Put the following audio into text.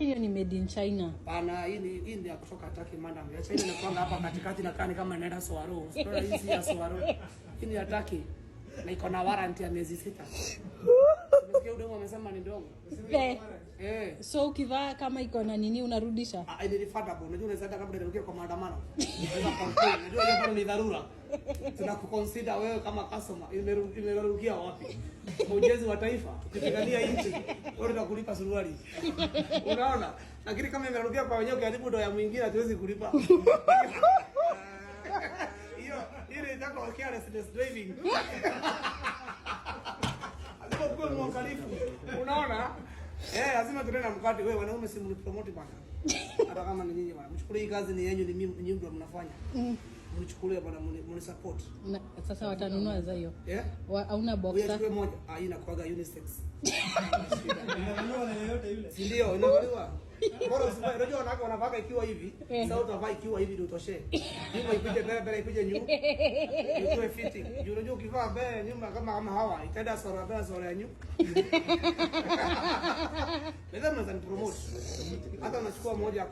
Hiyo ni made in China. Bana, hii ni ya kutoka Turkey madam. Ya China inakuanga hapa katikati na kama inaenda Swaro. Sio hizi ya Swaro. Hii ni ya Turkey. Na iko na warranty ya miezi 6. Umesikia udongo amesema ni ndogo. So ukivaa kama iko na nini unarudisha? Ni refundable. Unajua unaweza hata kama ndio kwa maandamano. Unaweza complain. Unajua hiyo ni dharura. Tunakuconsider wewe kama customer. Imerukia wapi? Mjezi wa taifa. Tukipigania nchi, wewe tunakulipa suruali. Unaona? Lakini kama imerukia kwa wenyewe karibu ndo ya mwingine hatuwezi kulipa. Ile ndio careless driving. Kwa mwangalifu. Unaona? Lazima tuende na mkate. Wewe wanaume si mnipromote bana. Hata kama ni nyinyi bana. Mchukue hii kazi ni yenu, ni nyinyi ndio mnafanya. Mnichukulie bana, mnisupport. Sasa watanunua za hiyo. Hauna boxer. Wewe moja. Hii inakuaga unisex. Inavaliwa na yoyote yule. Si ndio, inavaliwa. Bora usifanye. Unajua wanawake wanavaa ikiwa hivi, sasa utavaa ikiwa hivi ndio utoshe. Nyuma ikuje mbele ikuje nyuma. Ikiwe fitting. Unajua ukivaa mbele nyuma kama hawa, itaenda sura ya nyuma. Lazima mnaweza promote. Hata unachukua moja